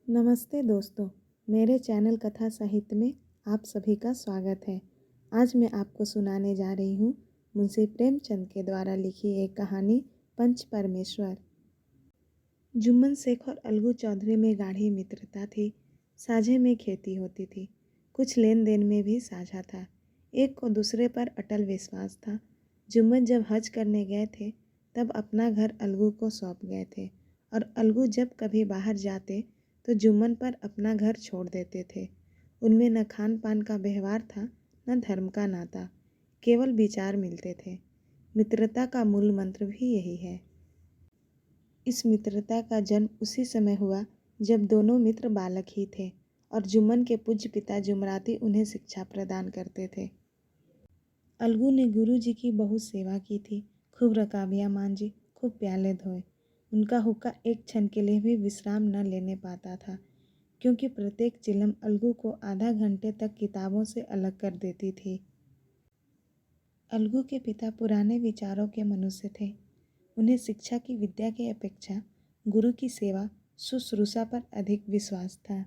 नमस्ते दोस्तों, मेरे चैनल कथा साहित्य में आप सभी का स्वागत है। आज मैं आपको सुनाने जा रही हूँ मुंशी प्रेमचंद के द्वारा लिखी एक कहानी पंच परमेश्वर। जुम्मन शेख और अलगू चौधरी में गाढ़ी मित्रता थी। साझे में खेती होती थी, कुछ लेन देन में भी साझा था। एक को दूसरे पर अटल विश्वास था। जुम्मन जब हज करने गए थे तब अपना घर अलगू को सौंप गए थे और अलगू जब कभी बाहर जाते तो जुम्मन पर अपना घर छोड़ देते थे। उनमें न खान पान का व्यवहार था, न धर्म का नाता, केवल विचार मिलते थे। मित्रता का मूल मंत्र भी यही है। इस मित्रता का जन्म उसी समय हुआ जब दोनों मित्र बालक ही थे और जुम्मन के पूज्य पिता जुमराती उन्हें शिक्षा प्रदान करते थे। अलगू ने गुरु जी की बहुत सेवा की थी, खूब रकाबियाँ मांजी, खूब प्याले धोए। उनका हुक्का एक क्षण के लिए भी विश्राम न लेने पाता था, क्योंकि प्रत्येक चिलम अलगू को आधा घंटे तक किताबों से अलग कर देती थी। अलगू के पिता पुराने विचारों के मनुष्य थे। उन्हें शिक्षा की विद्या की अपेक्षा गुरु की सेवा शुश्रूषा पर अधिक विश्वास था।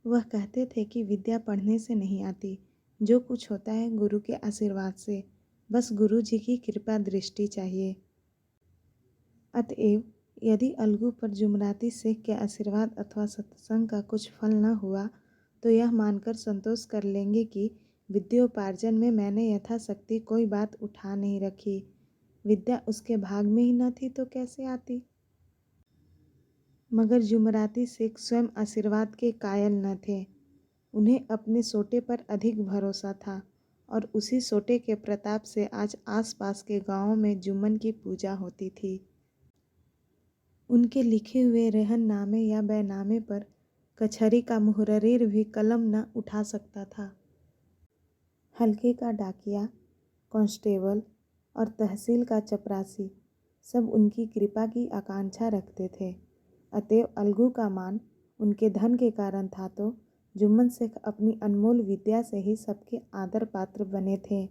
वह कहते थे कि विद्या पढ़ने से नहीं आती, जो कुछ होता है गुरु के आशीर्वाद से, बस गुरु जी की कृपा दृष्टि चाहिए। अतएव यदि अलगू पर जुमराती शेख के आशीर्वाद अथवा सत्संग का कुछ फल न हुआ तो यह मानकर संतोष कर लेंगे कि विद्योपार्जन में मैंने यथाशक्ति कोई बात उठा नहीं रखी। विद्या उसके भाग में ही न थी तो कैसे आती। मगर जुमराती शेख स्वयं आशीर्वाद के कायल न थे। उन्हें अपने सोटे पर अधिक भरोसा था और उसी सोटे के प्रताप से आज आसपास के गांवों में जुम्मन की पूजा होती थी। उनके लिखे हुए रेहननामे या बैनामे पर कचहरी का मुहर्रिर भी कलम न उठा सकता था। हल्के का डाकिया, कांस्टेबल और तहसील का चपरासी सब उनकी कृपा की आकांक्षा रखते थे। अतएव अलगू का मान उनके धन के कारण था तो जुम्मन शेख अपनी अनमोल विद्या से ही सबके आदर पात्र बने थे।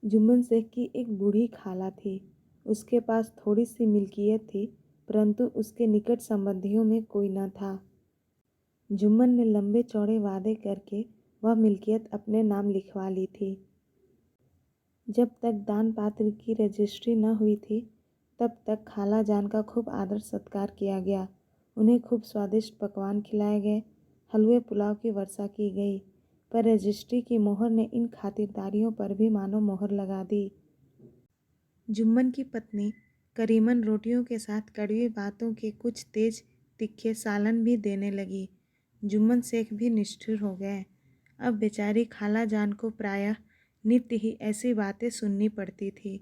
जुम्मन शेख की एक बूढ़ी खाला थी। उसके पास थोड़ी सी मिल्कियत थी, परंतु उसके निकट संबंधियों में कोई न था। जुम्मन ने लंबे चौड़े वादे करके वह मिल्कियत अपने नाम लिखवा ली थी। जब तक दान पात्र की रजिस्ट्री न हुई थी तब तक खाला जान का खूब आदर सत्कार किया गया। उन्हें खूब स्वादिष्ट पकवान खिलाए गए, हलवे पुलाव की वर्षा की गई, पर रजिस्ट्री की मोहर ने इन खातिरदारियों पर भी मानो मोहर लगा दी। जुम्मन की पत्नी करीमन रोटियों के साथ कड़वी बातों के कुछ तेज तिखे सालन भी देने लगी। जुम्मन शेख भी निष्ठुर हो गए। अब बेचारी खाला जान को प्रायः नित्य ही ऐसी बातें सुननी पड़ती थी।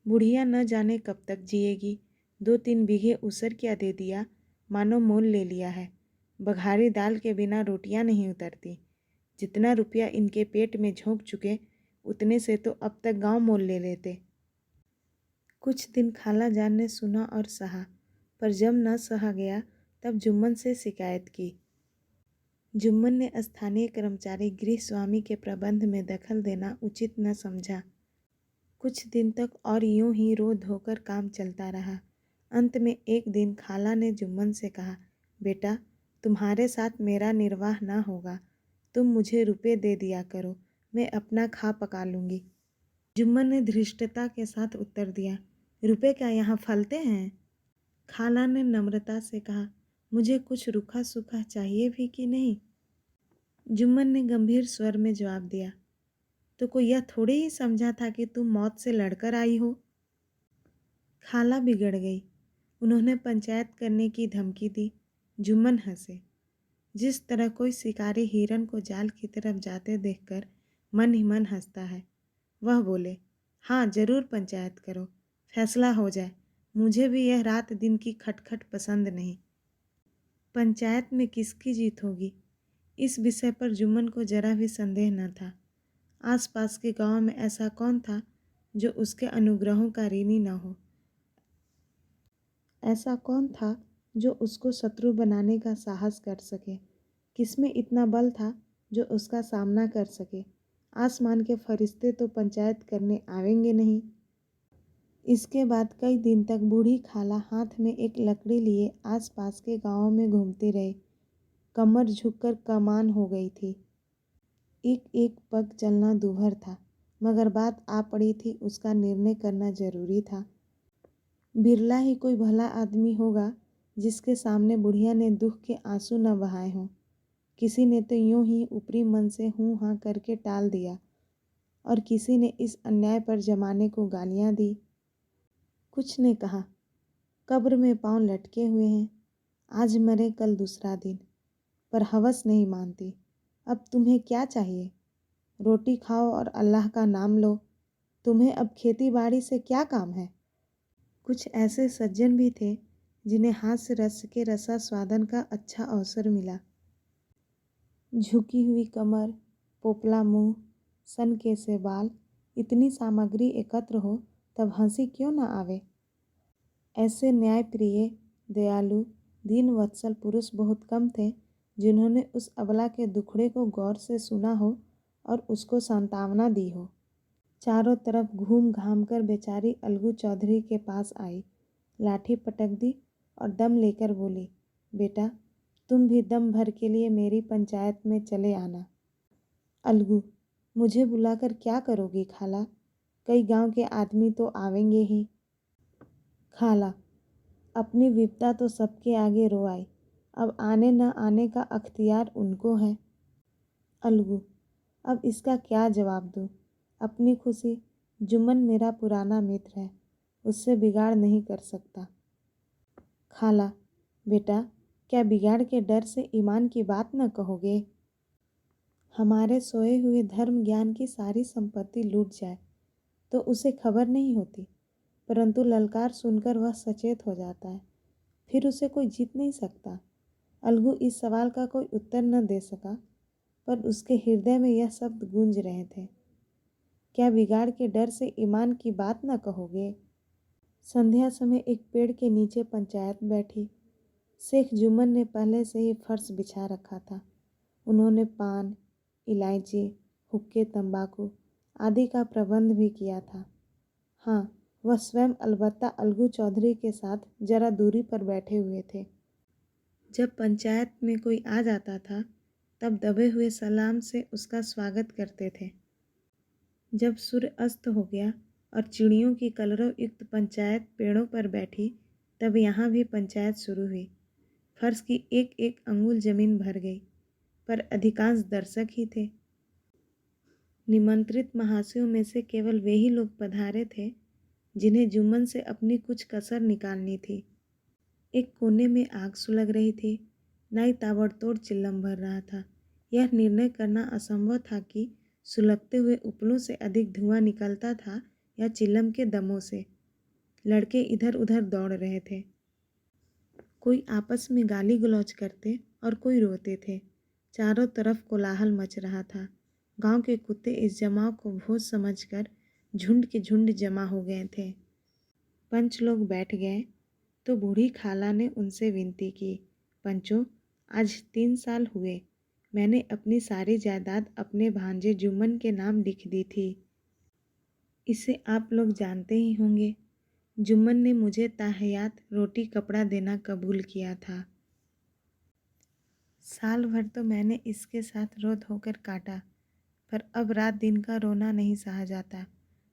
बुढ़िया न जाने कब तक जिएगी। 2-3 बीघे उसर क्या दे दिया, मानो मोल ले लिया है। बघारी दाल के बिना रोटियां नहीं उतरती। जितना रुपया इनके पेट में झोंक चुके उतने से तो अब तक गांव मोल ले लेते। कुछ दिन खाला जान ने सुना और सहा, पर जब न सहा गया तब जुम्मन से शिकायत की। जुम्मन ने स्थानीय कर्मचारी गृह स्वामी के प्रबंध में दखल देना उचित न समझा। कुछ दिन तक और यूं ही रो धोकर काम चलता रहा। अंत में एक दिन खाला ने जुम्मन से कहा, बेटा तुम्हारे साथ मेरा निर्वाह न होगा, तुम मुझे रुपए दे दिया करो, मैं अपना खा पका लूँगी। जुम्मन ने धृष्टता के साथ उत्तर दिया, रुपए क्या यहाँ फलते हैं। खाला ने नम्रता से कहा, मुझे कुछ रूखा सूखा चाहिए भी कि नहीं। जुम्मन ने गंभीर स्वर में जवाब दिया, तो कोई यह थोड़ी ही समझा था कि तुम मौत से लड़कर आई हो। खाला बिगड़ गई। उन्होंने पंचायत करने की धमकी दी। जुम्मन हंसे। जिस तरह कोई शिकारी हिरन को जाल की तरफ जाते देखकर मन ही मन हंसता है, वह बोले, हाँ जरूर पंचायत करो, फैसला हो जाए। मुझे भी यह रात दिन की खटखट पसंद नहीं। पंचायत में किसकी जीत होगी, इस विषय पर जुम्मन को जरा भी संदेह न था। आसपास के गांव में ऐसा कौन था जो उसके अनुग्रहों का ऋणी न हो। ऐसा कौन था जो उसको शत्रु बनाने का साहस कर सके। किसमें इतना बल था जो उसका सामना कर सके। आसमान के फरिश्ते तो पंचायत करने आवेंगे नहीं। इसके बाद कई दिन तक बूढ़ी खाला हाथ में एक लकड़ी लिए आसपास के गांवों में घूमती रही। कमर झुककर कमान हो गई थी। एक एक पग चलना दूभर था, मगर बात आ पड़ी थी, उसका निर्णय करना जरूरी था। बिरला ही कोई भला आदमी होगा जिसके सामने बुढ़िया ने दुख के आंसू न बहाए हों। किसी ने तो यूं ही ऊपरी मन से हूँ हाँ करके टाल दिया, और किसी ने इस अन्याय पर जमाने को गालियां दी। कुछ ने कहा, कब्र में पांव लटके हुए हैं, आज मरे कल दूसरा दिन। पर हवस नहीं मानती। अब तुम्हें क्या चाहिए? रोटी खाओ और अल्लाह का नाम लो। तुम्हें अब खेती बाड़ी से क्या काम है? कुछ ऐसे सज्जन भी थे जिन्हें हास्य रस के रसास्वादन का अच्छा अवसर मिला। झुकी हुई कमर, पोपला मुंह, सन के से बाल, इतनी सामग्री एकत्र हो तब हंसी क्यों न आवे। ऐसे न्यायप्रिय, दयालु, दीन वत्सल पुरुष बहुत कम थे जिन्होंने उस अबला के दुखड़े को गौर से सुना हो और उसको सांत्वना दी हो। चारों तरफ घूम घाम कर बेचारी अलगू चौधरी के पास आई, लाठी पटक दी और दम लेकर बोली, बेटा तुम भी दम भर के लिए मेरी पंचायत में चले आना। अलगू, मुझे बुलाकर क्या करोगी खाला? कई गांव के आदमी तो आवेंगे ही। खाला, अपनी विपदा तो सबके आगे रो आई, अब आने न आने का अख्तियार उनको है। अलगू, अब इसका क्या जवाब दूँ? अपनी खुशी, जुम्मन मेरा पुराना मित्र है, उससे बिगाड़ नहीं कर सकता। खाला, बेटा क्या बिगाड़ के डर से ईमान की बात न कहोगे? हमारे सोए हुए धर्म ज्ञान की सारी संपत्ति लूट जाए तो उसे खबर नहीं होती, परंतु ललकार सुनकर वह सचेत हो जाता है, फिर उसे कोई जीत नहीं सकता। अलगू इस सवाल का कोई उत्तर न दे सका, पर उसके हृदय में यह शब्द गूंज रहे थे, क्या बिगाड़ के डर से ईमान की बात न कहोगे? संध्या समय एक पेड़ के नीचे पंचायत बैठी। शेख जुम्मन ने पहले से ही फर्श बिछा रखा था। उन्होंने पान, इलायची, हुक्के, तंबाकू आदि का प्रबंध भी किया था। हाँ, वह स्वयं अलबत्ता अलगू चौधरी के साथ जरा दूरी पर बैठे हुए थे। जब पंचायत में कोई आ जाता था तब दबे हुए सलाम से उसका स्वागत करते थे। जब सूर्य अस्त हो गया और चिड़ियों की कलरव युक्त पंचायत पेड़ों पर बैठी, तब यहाँ भी पंचायत शुरू हुई। फर्श की एक एक अंगुल जमीन भर गई, पर अधिकांश दर्शक ही थे। निमंत्रित महाशयों में से केवल वे ही लोग पधारे थे जिन्हें जुम्मन से अपनी कुछ कसर निकालनी थी। एक कोने में आग सुलग रही थी, नाई ताबड़तोड़ चिल्लम भर रहा था। यह निर्णय करना असंभव था कि सुलगते हुए उपलों से अधिक धुआं निकलता था या चिल्लम के दमों से। लड़के इधर उधर दौड़ रहे थे, कोई आपस में गाली गलौज करते और कोई रोते थे। चारों तरफ कोलाहल मच रहा था। गांव के कुत्ते इस जमाव को भोज समझकर झुंड के झुंड जमा हो गए थे। पंच लोग बैठ गए तो बूढ़ी खाला ने उनसे विनती की, पंचों, आज 3 साल हुए मैंने अपनी सारी जायदाद अपने भांजे जुम्मन के नाम लिख दी थी। इसे आप लोग जानते ही होंगे। जुम्मन ने मुझे ताहयात रोटी कपड़ा देना कबूल किया था। साल भर तो मैंने इसके साथ रो धोकर काटा, पर अब रात दिन का रोना नहीं सहा जाता।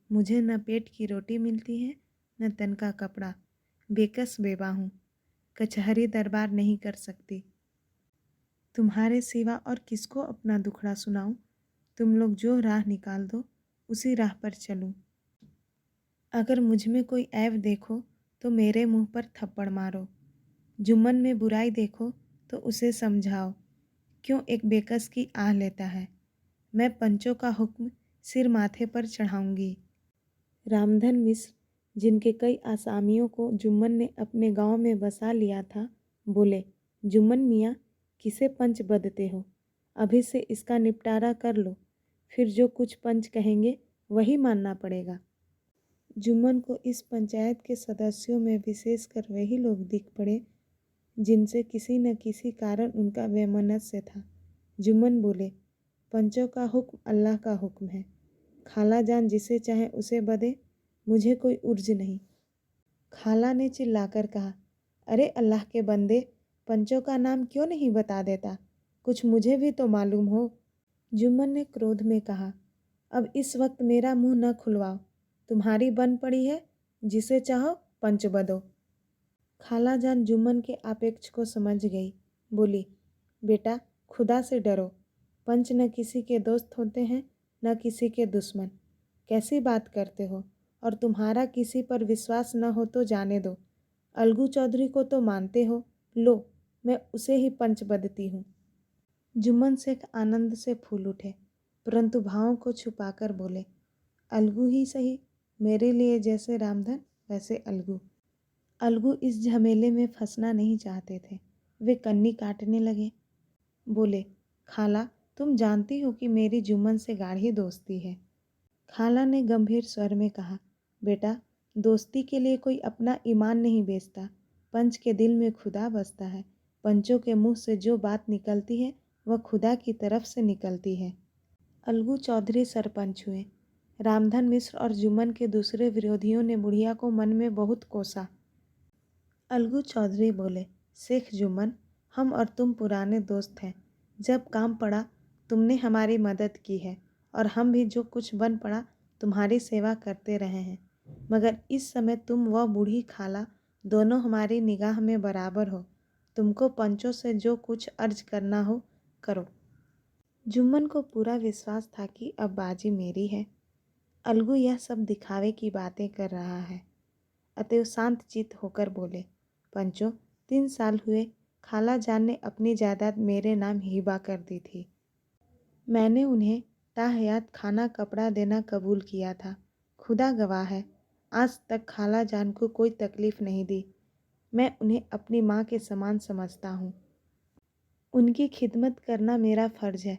मुझे न पेट की रोटी मिलती है न तन का कपड़ा। बेकस बेवा हूँ, कचहरी दरबार नहीं कर सकती। तुम्हारे सिवा और किसको अपना दुखड़ा सुनाऊं? तुम लोग जो राह निकाल दो उसी राह पर चलूं। अगर मुझ में कोई ऐब देखो तो मेरे मुंह पर थप्पड़ मारो। जुम्मन में बुराई देखो तो उसे समझाओ, क्यों एक बेकस की आह लेता है। मैं पंचों का हुक्म सिर माथे पर चढ़ाऊंगी। रामधन मिश्र, जिनके कई आसामियों को जुम्मन ने अपने गांव में बसा लिया था, बोले, जुम्मन मियाँ, किसे पंच बदते हो? अभी से इसका निपटारा कर लो, फिर जो कुछ पंच कहेंगे वही मानना पड़ेगा। जुम्मन को इस पंचायत के सदस्यों में विशेषकर वही लोग दिख पड़े जिनसे किसी न किसी कारण उनका वैमनस्य था। जुम्मन बोले, पंचों का हुक्म अल्लाह का हुक्म है। खाला जान जिसे चाहे उसे बदे, मुझे कोई उर्ज नहीं। खाला ने चिल्लाकर कहा, अरे अल्लाह के बंदे, पंचों का नाम क्यों नहीं बता देता? कुछ मुझे भी तो मालूम हो। जुम्मन ने क्रोध में कहा, अब इस वक्त मेरा मुंह न खुलवाओ। तुम्हारी बन पड़ी है, जिसे चाहो पंच बदो। खाला जान जुम्मन के आपेक्ष को समझ गई। बोली, बेटा खुदा से डरो। पंच न किसी के दोस्त होते हैं न किसी के दुश्मन। कैसी बात करते हो? और तुम्हारा किसी पर विश्वास न हो तो जाने दो। अलगू चौधरी को तो मानते हो, लो मैं उसे ही पंच बदती हूँ। जुम्मन शेख आनंद से फूल उठे, परंतु भावों को छुपाकर बोले, अलगू ही सही, मेरे लिए जैसे रामधन वैसे अलगू। अलगू इस झमेले में फंसना नहीं चाहते थे। वे कन्नी काटने लगे। बोले, खाला तुम जानती हो कि मेरी जुम्मन से गाढ़ी दोस्ती है। खाला ने गंभीर स्वर में कहा, बेटा दोस्ती के लिए कोई अपना ईमान नहीं बेचता। पंच के दिल में खुदा बसता है। पंचों के मुंह से जो बात निकलती है वह खुदा की तरफ से निकलती है। अलगू चौधरी सरपंच हुए। रामधन मिश्र और जुम्मन के दूसरे विरोधियों ने बुढ़िया को मन में बहुत कोसा। अलगू चौधरी बोले, शेख जुम्मन, हम और तुम पुराने दोस्त हैं। जब काम पड़ा तुमने हमारी मदद की है और हम भी जो कुछ बन पड़ा तुम्हारी सेवा करते रहे हैं। मगर इस समय तुम व बूढ़ी खाला दोनों हमारी निगाह में बराबर हो। तुमको पंचों से जो कुछ अर्ज करना हो करो। जुम्मन को पूरा विश्वास था कि अब बाजी मेरी है। अलगू यह सब दिखावे की बातें कर रहा है। अतएव शांत चित्त होकर बोले, पंचों 3 साल हुए खाला जान ने अपनी जायदाद मेरे नाम हिबा कर दी थी। मैंने उन्हें ताहयात खाना कपड़ा देना कबूल किया था। खुदा गवाह है, आज तक खाला जान को कोई तकलीफ नहीं दी। मैं उन्हें अपनी माँ के समान समझता हूँ। उनकी खिदमत करना मेरा फ़र्ज है।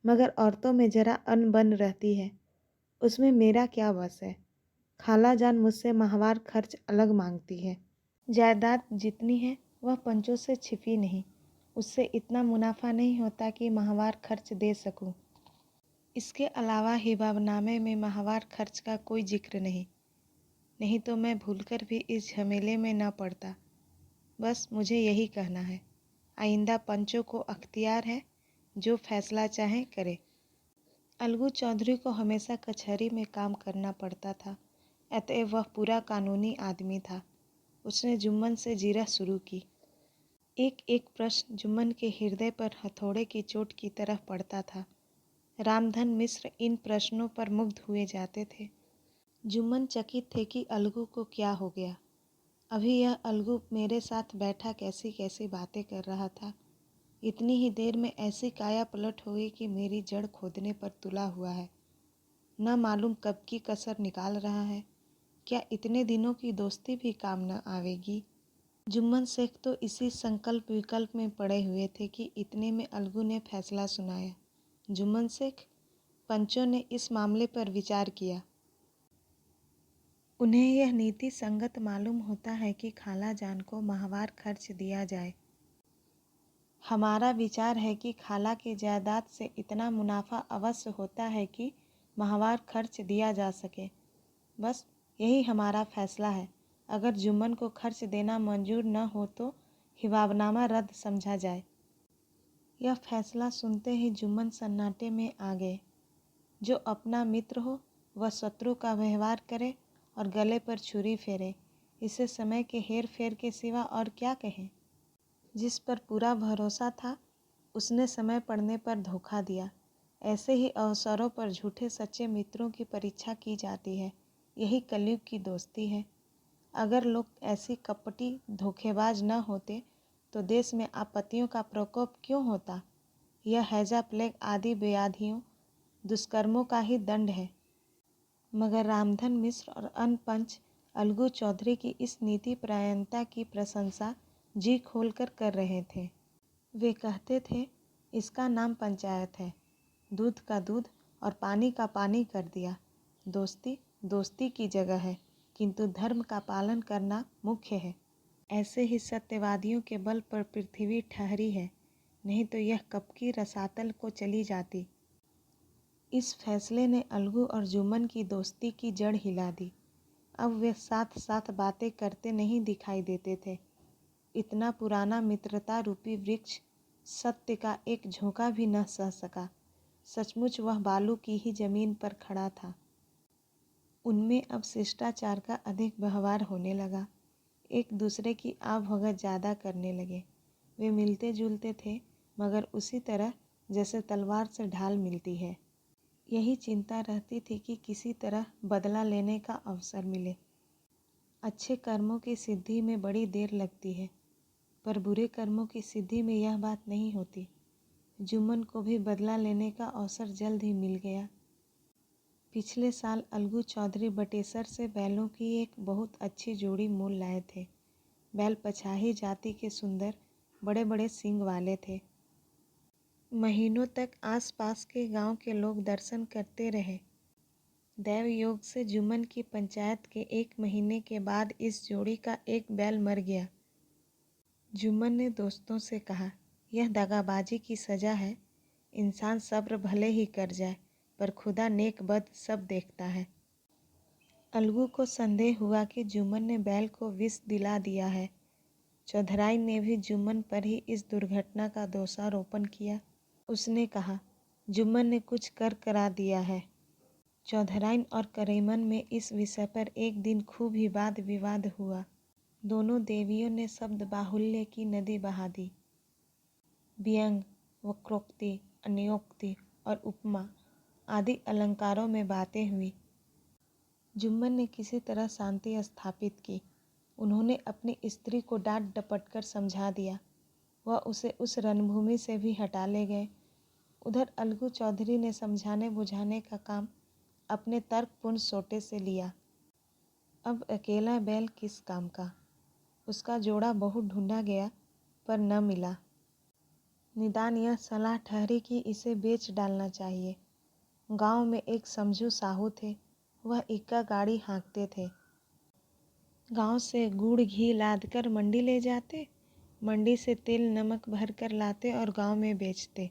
मगर औरतों में ज़रा अनबन रहती है, उसमें मेरा क्या बस है। खाला जान मुझसे माहवार खर्च अलग मांगती है। जायदाद जितनी है वह पंचों से छिपी नहीं। उससे इतना मुनाफा नहीं होता कि माहवार खर्च दे सकूं। इसके अलावा हिबाबनामे में माहवार खर्च का कोई जिक्र नहीं तो मैं भूलकर भी इस झमेले में न पड़ता। बस मुझे यही कहना है। आइंदा पंचों को अख्तियार है, जो फैसला चाहें करे। अलगू चौधरी को हमेशा कचहरी में काम करना पड़ता था, अतएव वह पूरा कानूनी आदमी था। उसने जुम्मन से जिरह शुरू की। एक एक प्रश्न जुम्मन के हृदय पर हथौड़े की चोट की तरह पड़ता था। रामधन मिश्र इन प्रश्नों पर मुग्ध हुए जाते थे। जुम्मन चकित थे कि अलगू को क्या हो गया। अभी यह अलगू मेरे साथ बैठा कैसी कैसी बातें कर रहा था। इतनी ही देर में ऐसी काया पलट हो गई कि मेरी जड़ खोदने पर तुला हुआ है। न मालूम कब की कसर निकाल रहा है। क्या इतने दिनों की दोस्ती भी काम न आवेगी? जुम्मन शेख तो इसी संकल्प विकल्प में पड़े हुए थे कि इतने में अलगू ने फैसला सुनाया। जुम्मन शेख, पंचों ने इस मामले पर विचार किया। उन्हें यह नीति संगत मालूम होता है कि खाला जान को माहवार खर्च दिया जाए। हमारा विचार है कि खाला की जायदाद से इतना मुनाफा अवश्य होता है कि माहवार खर्च दिया जा सके। बस यही हमारा फैसला है। अगर जुम्मन को खर्च देना मंजूर न हो तो हिबाबनामा रद्द समझा जाए। यह फैसला सुनते ही जुम्मन सन्नाटे में आ गए। जो अपना मित्र हो वह शत्रु का व्यवहार करे और गले पर छुरी फेरे, इसे समय के हेर फेर के सिवा और क्या कहें। जिस पर पूरा भरोसा था उसने समय पड़ने पर धोखा दिया। ऐसे ही अवसरों पर झूठे सच्चे मित्रों की परीक्षा की जाती है। यही कलयुग की दोस्ती है। अगर लोग ऐसी कपटी धोखेबाज न होते तो देश में आपत्तियों का प्रकोप क्यों होता। यह हैजा प्लेग आदि व्याधियों दुष्कर्मों का ही दंड है। मगर रामधन मिश्र और अन्य पंच अलगू चौधरी की इस नीति परायणता की प्रशंसा जी खोलकर कर रहे थे। वे कहते थे, इसका नाम पंचायत है। दूध का दूध और पानी का पानी कर दिया। दोस्ती दोस्ती की जगह है, किंतु धर्म का पालन करना मुख्य है। ऐसे ही सत्यवादियों के बल पर पृथ्वी ठहरी है, नहीं तो यह कब की रसातल को चली जाती। इस फैसले ने अलगू और जुम्मन की दोस्ती की जड़ हिला दी। अब वे साथ साथ बातें करते नहीं दिखाई देते थे। इतना पुराना मित्रता रूपी वृक्ष सत्य का एक झोंका भी न सह सका। सचमुच वह बालू की ही जमीन पर खड़ा था। उनमें अब शिष्टाचार का अधिक व्यवहार होने लगा। एक दूसरे की आवभगत ज़्यादा करने लगे। वे मिलते जुलते थे, मगर उसी तरह जैसे तलवार से ढाल मिलती है। यही चिंता रहती थी कि किसी तरह बदला लेने का अवसर मिले। अच्छे कर्मों की सिद्धि में बड़ी देर लगती है, पर बुरे कर्मों की सिद्धि में यह बात नहीं होती। जुम्मन को भी बदला लेने का अवसर जल्द ही मिल गया। पिछले साल अलगू चौधरी बटेसर से बैलों की एक बहुत अच्छी जोड़ी मोल लाए थे। बैल पछाही जाति के सुंदर बड़े बड़े सींग वाले थे। महीनों तक आसपास के गांव के लोग दर्शन करते रहे। दैव योग से जुम्मन की पंचायत के 1 महीने के बाद इस जोड़ी का एक बैल मर गया। जुम्मन ने दोस्तों से कहा, यह दगाबाजी की सज़ा है। इंसान सब्र भले ही कर जाए, पर खुदा नेक बद सब देखता है। अलगू को संदेह हुआ कि जुम्मन ने बैल को विष दिला दिया है। चौधराइन ने भी जुम्मन पर ही इस दुर्घटना का दोषारोपण किया। उसने कहा, जुम्मन ने कुछ कर करा दिया है। चौधराइन और करीमन में इस विषय पर एक दिन खूब ही वाद विवाद हुआ। दोनों देवियों ने शब्द बाहुल्य की नदी बहा दी। व्यंग, वक्रोक्ति, अन्योक्ति और उपमा आदि अलंकारों में बातें हुई। जुम्मन ने किसी तरह शांति स्थापित की। उन्होंने अपनी स्त्री को डांट डपट कर समझा दिया। वह उसे उस रणभूमि से भी हटा ले गए। उधर अलगू चौधरी ने समझाने बुझाने का काम अपने तर्कपूर्ण सोटे से लिया। अब अकेला बैल किस काम का। उसका जोड़ा बहुत ढूंढा गया, पर न मिला। निदान यह सलाह ठहरी कि इसे बेच डालना चाहिए। गांव में एक समझू साहू थे। वह इक्का गाड़ी हाँकते थे। गांव से गुड़ घी लादकर मंडी ले जाते, मंडी से तेल नमक भर कर लाते और गांव में बेचते।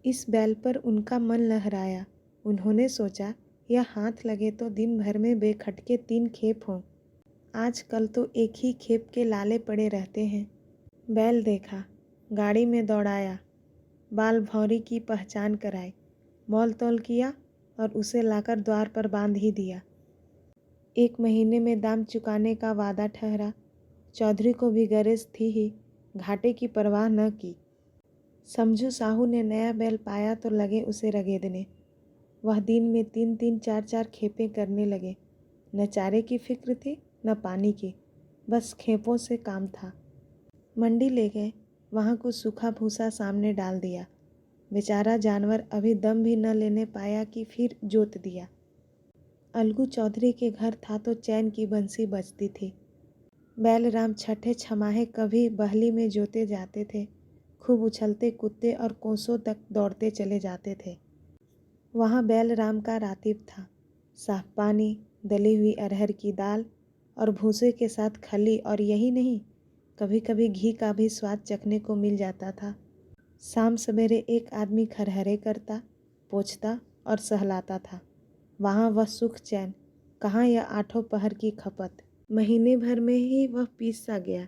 इस बैल पर उनका मन लहराया। उन्होंने सोचा, यह हाथ लगे तो दिन भर में बेखटके 3 खेप हों। आजकल तो एक ही खेप के लाले पड़े रहते हैं। बैल देखा, गाड़ी में दौड़ाया, बाल भौरी की पहचान कराई, मोल तोल किया और उसे लाकर द्वार पर बांध ही दिया। 1 महीने में दाम चुकाने का वादा ठहरा। चौधरी को भी गरज थी ही, घाटे की परवाह न की। समझू साहू ने नया बैल पाया तो लगे उसे रगेदने। वह दिन में 3-3 4-4 खेपें करने लगे। न चारे की फिक्र थी न पानी की, बस खेपों से काम था। मंडी ले गए, वहाँ कुछ सूखा भूसा सामने डाल दिया। बेचारा जानवर अभी दम भी न लेने पाया कि फिर जोत दिया। अलगू चौधरी के घर था तो चैन की बंसी बजती थी। बैलराम छठे छमाहे कभी बहली में जोते जाते थे। खूब उछलते कूदते और कोसों तक दौड़ते चले जाते थे। वहाँ बैलराम का रातिब था। साफ पानी, दली हुई अरहर की दाल और भूसे के साथ खली, और यही नहीं, कभी कभी घी का भी स्वाद चखने को मिल जाता था। शाम सवेरे एक आदमी खरहरे करता, पोंछता और सहलाता था। वहाँ वह सुख चैन, कहाँ यह 8 पहर की खपत। महीने भर में ही वह पीस सा गया।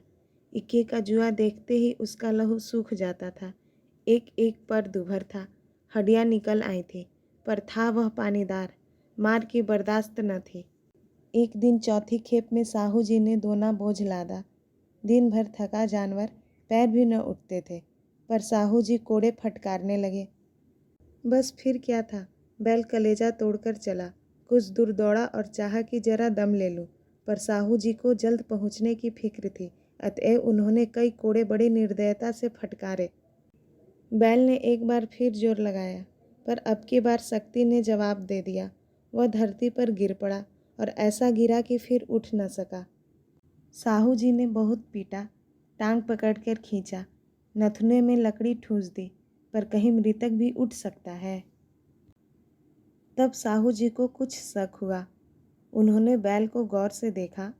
इक्के का जुआ देखते ही उसका लहू सूख जाता था। एक एक पर दुभर था, हड्डियाँ निकल आई थी, पर था वह पानीदार, मार की बर्दाश्त न थी। एक दिन चौथी खेप में साहू जी ने दोना बोझ लादा। दिन भर थका जानवर, पैर भी न उठते थे, पर साहू जी कोड़े फटकारने लगे। बस फिर क्या था, बैल कलेजा तोड़कर चला। कुछ दूर दौड़ा और चाहा कि जरा दम ले लूं, पर साहू जी को जल्द पहुंचने की फिक्र थी, अतएव उन्होंने कई कोड़े बड़ी निर्दयता से फटकारे। बैल ने एक बार फिर जोर लगाया, पर अब की बार शक्ति ने जवाब दे दिया। वह धरती पर गिर पड़ा और ऐसा गिरा कि फिर उठ न सका। साहू जी ने बहुत पीटा, टांग पकड़कर खींचा, नथुने में लकड़ी ठूंस दी, पर कहीं मृतक भी उठ सकता है। तब साहू जी को कुछ शक हुआ। उन्होंने बैल को गौर से देखा,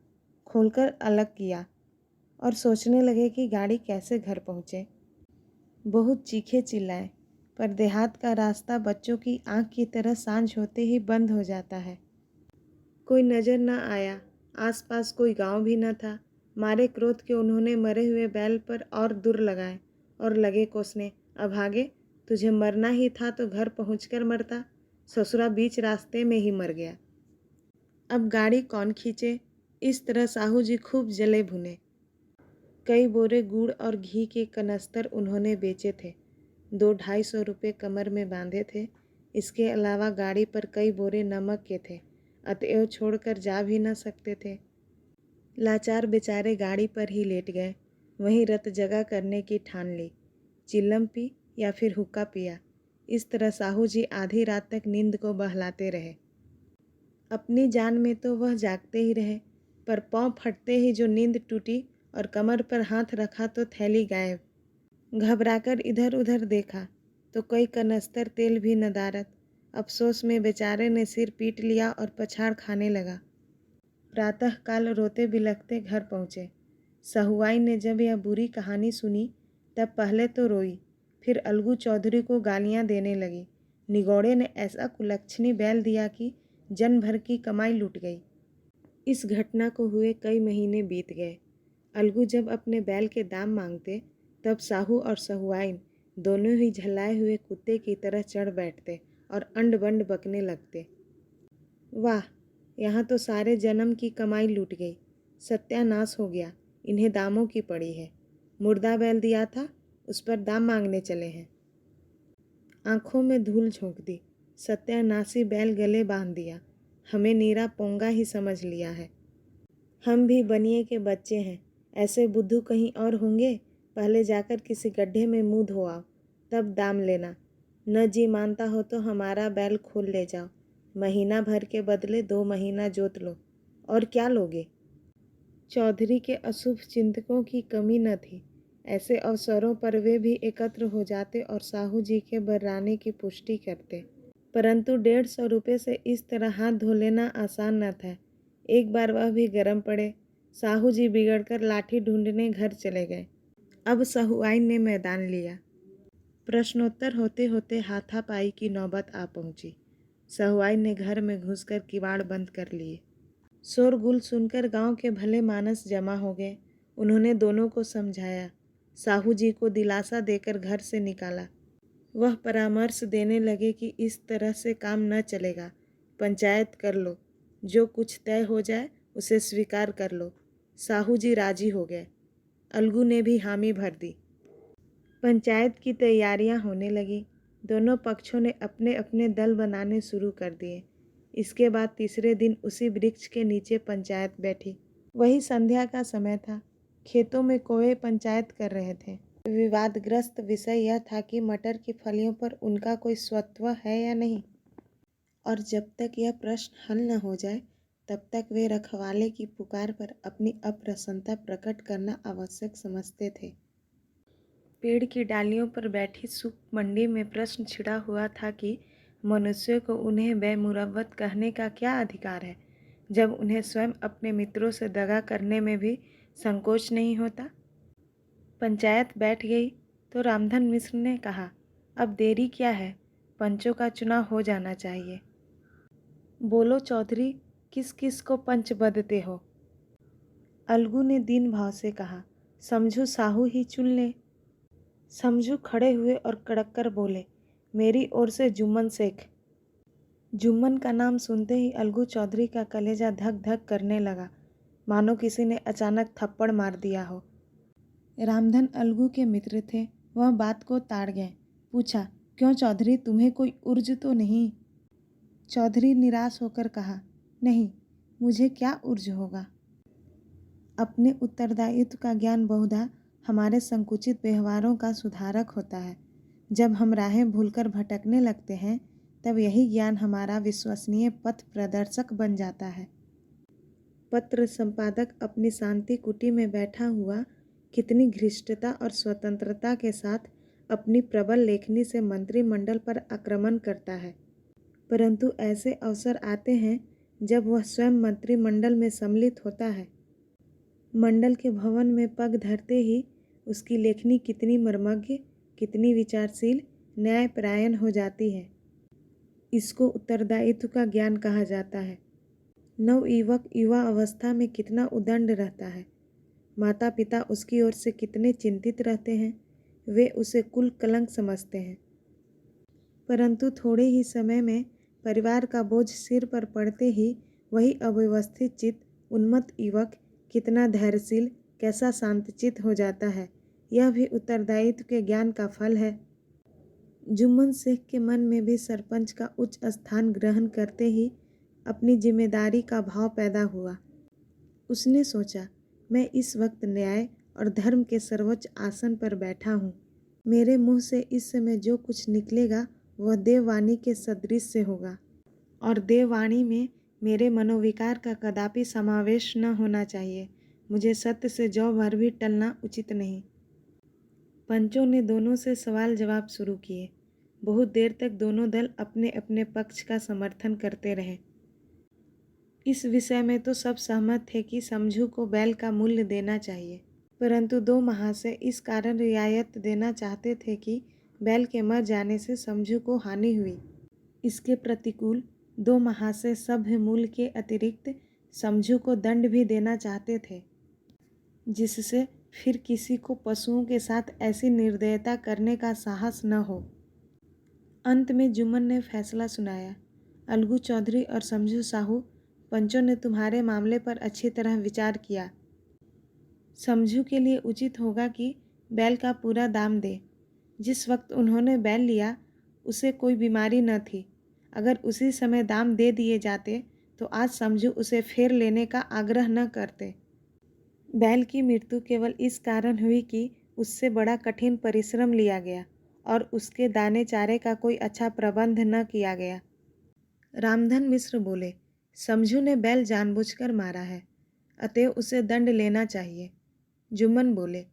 खोलकर अलग किया और सोचने लगे कि गाड़ी कैसे घर पहुँचे। बहुत चीखे चिल्लाए, पर देहात का रास्ता बच्चों की आँख की तरह सांझ होते ही बंद हो जाता है। कोई नज़र न आया, आसपास कोई गांव भी न था। मारे क्रोध के उन्होंने मरे हुए बैल पर और दुर लगाए और लगे कोसने, अब आगे, तुझे मरना ही था तो घर पहुंचकर मरता, ससुरा बीच रास्ते में ही मर गया। अब गाड़ी कौन खींचे। इस तरह साहू जी खूब जले भुने। कई बोरे गुड़ और घी के कनस्तर उन्होंने बेचे थे। 200-250 रुपये कमर में बांधे थे। इसके अलावा गाड़ी पर कई बोरे नमक के थे, अतएव छोड़कर जा भी न सकते थे। लाचार बेचारे गाड़ी पर ही लेट गए। वहीं रत जगह करने की ठान ली। चिल्लम पी या फिर हुक्का पिया। इस तरह साहू जी आधी रात तक नींद को बहलाते रहे। अपनी जान में तो वह जागते ही रहे, पर पाँव फटते ही जो नींद टूटी और कमर पर हाथ रखा तो थैली गायब। घबराकर इधर उधर देखा तो कोई कनस्तर तेल भी नदारद। अफसोस में बेचारे ने सिर पीट लिया और पछाड़ खाने लगा। प्रातःकाल रोते बिलखते घर पहुँचे। सहुआई ने जब यह बुरी कहानी सुनी तब पहले तो रोई, फिर अलगू चौधरी को गालियाँ देने लगी। निगौड़े ने ऐसा कुलक्षणी बैल दिया कि जन भर की कमाई लूट गई। इस घटना को हुए कई महीने बीत गए। अलगू जब अपने बैल के दाम मांगते तब साहू और सहुआइन दोनों ही झल्लाए हुए कुत्ते की तरह चढ़ बैठते और अंड बंड बकने लगते। वाह, यहाँ तो सारे जन्म की कमाई लूट गई, सत्यानाश हो गया, इन्हें दामों की पड़ी है। मुर्दा बैल दिया था, उस पर दाम मांगने चले हैं। आंखों में धूल झोंक दी। सत्यानाशी बैल गले बांध दिया, हमें नीरा पोंगा ही समझ लिया है। हम भी बनिए के बच्चे हैं, ऐसे बुद्धू कहीं और होंगे। पहले जाकर किसी गड्ढे में मुंह धोआओ, तब दाम लेना। न जी मानता हो तो हमारा बैल खोल ले जाओ, महीना भर के बदले 2 महीना जोत लो, और क्या लोगे। चौधरी के अशुभ चिंतकों की कमी न थी। ऐसे अवसरों पर वे भी एकत्र हो जाते और साहू जी के बर्राने की पुष्टि करते। परंतु 150 रुपये से इस तरह हाथ धो लेना आसान न था। एक बार वह भी गर्म पड़े। साहू जी बिगड़कर लाठी ढूंढने घर चले गए। अब सहुआइन ने मैदान लिया। प्रश्नोत्तर होते होते हाथापाई की नौबत आ पहुंची। सहुआइन ने घर में घुसकर किवाड़ बंद कर लिए। शोरगुल सुनकर गांव के भले मानस जमा हो गए। उन्होंने दोनों को समझाया, साहू जी को दिलासा देकर घर से निकाला। वह परामर्श देने लगे कि इस तरह से काम न चलेगा, पंचायत कर लो, जो कुछ तय हो जाए उसे स्वीकार कर लो। साहू जी राजी हो गए। अलगू ने भी हामी भर दी। पंचायत की तैयारियां होने लगी। दोनों पक्षों ने अपने अपने दल बनाने शुरू कर दिए। इसके बाद तीसरे दिन उसी वृक्ष के नीचे पंचायत बैठी। वही संध्या का समय था। खेतों में कौवे पंचायत कर रहे थे। विवादग्रस्त विषय यह था कि मटर की फलियों पर उनका कोई स्वत्व है या नहीं, और जब तक यह प्रश्न हल न हो जाए तब तक वे रखवाले की पुकार पर अपनी अप्रसन्नता प्रकट करना आवश्यक समझते थे। पेड़ की डालियों पर बैठी सुख मंडी में प्रश्न छिड़ा हुआ था कि मनुष्य को उन्हें बेमुरव्वत कहने का क्या अधिकार है, जब उन्हें स्वयं अपने मित्रों से दगा करने में भी संकोच नहीं होता। पंचायत बैठ गई तो रामधन मिश्र ने कहा, अब देरी क्या है, पंचों का चुनाव हो जाना चाहिए। बोलो चौधरी, किस किस को पंच बदते हो। अलगू ने दीन भाव से कहा, समझू साहू ही चुन ले। समझू खड़े हुए और कड़क कर बोले, मेरी ओर से जुम्मन शेख। जुम्मन का नाम सुनते ही अलगू चौधरी का कलेजा धक धक करने लगा, मानो किसी ने अचानक थप्पड़ मार दिया हो। रामधन अलगू के मित्र थे, वह बात को ताड़ गए। पूछा, क्यों चौधरी, तुम्हें कोई उर्ज तो नहीं। चौधरी निराश होकर कहा, नहीं, मुझे क्या उर्ज होगा। अपने उत्तरदायित्व का ज्ञान बहुधा हमारे संकुचित व्यवहारों का सुधारक होता है। जब हम राहें भूलकर भटकने लगते हैं तब यही ज्ञान हमारा विश्वसनीय पथ प्रदर्शक बन जाता है। पत्र संपादक अपनी शांति कुटी में बैठा हुआ कितनी घृष्टता और स्वतंत्रता के साथ अपनी प्रबल लेखनी से मंत्रिमंडल पर आक्रमण करता है, परंतु ऐसे अवसर आते हैं जब वह स्वयं मंत्रिमंडल में सम्मिलित होता है। मंडल के भवन में पग धरते ही उसकी लेखनी कितनी मर्मज्ञ, कितनी विचारशील, न्यायपरायण हो जाती है। इसको उत्तरदायित्व का ज्ञान कहा जाता है। नवयुवक युवा अवस्था में कितना उद्दंड रहता है। माता पिता उसकी ओर से कितने चिंतित रहते हैं। वे उसे कुल कलंक समझते हैं। परंतु थोड़े ही समय में परिवार का बोझ सिर पर पड़ते ही वही अव्यवस्थित चित्त उन्मत्त युवक कितना धैर्यशील, कैसा शांतचित्त हो जाता है। यह भी उत्तरदायित्व के ज्ञान का फल है। जुम्मन शेख के मन में भी सरपंच का उच्च स्थान ग्रहण करते ही अपनी जिम्मेदारी का भाव पैदा हुआ। उसने सोचा, मैं इस वक्त न्याय और धर्म के सर्वोच्च आसन पर बैठा हूँ। मेरे मुंह से इस समय जो कुछ निकलेगा वह देववाणी के सदृश से होगा, और देववाणी में मेरे मनोविकार का कदापि समावेश न होना चाहिए। मुझे सत्य से जौ भर भी टलना उचित नहीं। पंचों ने दोनों से सवाल जवाब शुरू किए। बहुत देर तक दोनों दल अपने अपने पक्ष का समर्थन करते रहे। इस विषय में तो सब सहमत थे कि समझू को बैल का मूल्य देना चाहिए, परंतु दो महाशय इस कारण रियायत देना चाहते थे कि बैल के मर जाने से समझू को हानि हुई। इसके प्रतिकूल दो महाशय सभ्य मूल्य के अतिरिक्त समझू को दंड भी देना चाहते थे, जिससे फिर किसी को पशुओं के साथ ऐसी निर्दयता करने का साहस न हो। अंत में जुम्मन ने फैसला सुनाया, अलगू चौधरी और समझू साहू, पंचों ने तुम्हारे मामले पर अच्छी तरह विचार किया। समझू के लिए उचित होगा कि बैल का पूरा दाम दे। जिस वक्त उन्होंने बैल लिया उसे कोई बीमारी न थी। अगर उसी समय दाम दे दिए जाते तो आज समझू उसे फेर लेने का आग्रह न करते। बैल की मृत्यु केवल इस कारण हुई कि उससे बड़ा कठिन परिश्रम लिया गया और उसके दाने चारे का कोई अच्छा प्रबंध न किया गया। रामधन मिश्र बोले, समझू ने बैल जानबूझकर मारा है, अतएव उसे दंड लेना चाहिए। जुम्मन बोले,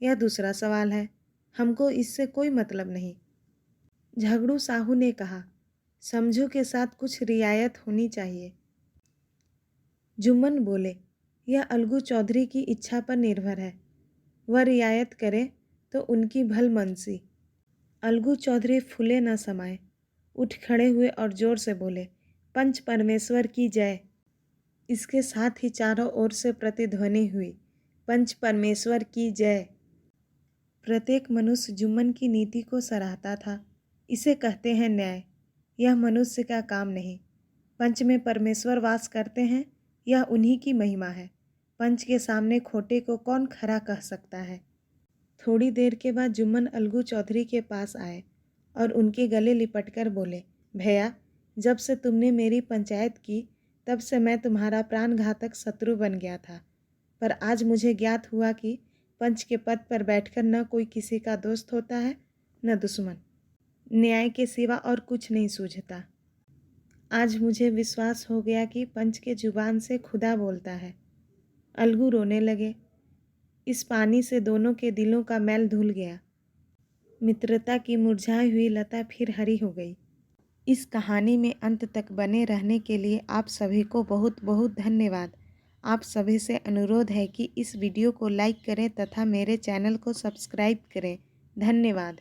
यह दूसरा सवाल है, हमको इससे कोई मतलब नहीं। झगड़ू साहू ने कहा, समझू के साथ कुछ रियायत होनी चाहिए। जुम्मन बोले, यह अलगू चौधरी की इच्छा पर निर्भर है। वह रियायत करे तो उनकी भलमनसी। अलगू चौधरी फूले न समाये, उठ खड़े हुए और जोर से बोले, पंच परमेश्वर की जय। इसके साथ ही चारों ओर से प्रतिध्वनि हुई, पंच परमेश्वर की जय। प्रत्येक मनुष्य जुम्मन की नीति को सराहता था। इसे कहते हैं न्याय। यह मनुष्य का काम नहीं। पंच में परमेश्वर वास करते हैं, यह उन्हीं की महिमा है। पंच के सामने खोटे को कौन खरा कह सकता है। थोड़ी देर के बाद जुम्मन अलगू चौधरी के पास आए और उनके गले लिपटकर बोले, भैया, जब से तुमने मेरी पंचायत की तब से मैं तुम्हारा प्राणघातक शत्रु बन गया था, पर आज मुझे ज्ञात हुआ कि पंच के पद पर बैठकर न कोई किसी का दोस्त होता है न दुश्मन। न्याय के सिवा और कुछ नहीं सूझता। आज मुझे विश्वास हो गया कि पंच के जुबान से खुदा बोलता है। अलगू रोने लगे। इस पानी से दोनों के दिलों का मैल धुल गया। मित्रता की मुरझाई हुई लता फिर हरी हो गई। इस कहानी में अंत तक बने रहने के लिए आप सभी को बहुत बहुत धन्यवाद। आप सभी से अनुरोध है कि इस वीडियो को लाइक करें तथा मेरे चैनल को सब्सक्राइब करें। धन्यवाद।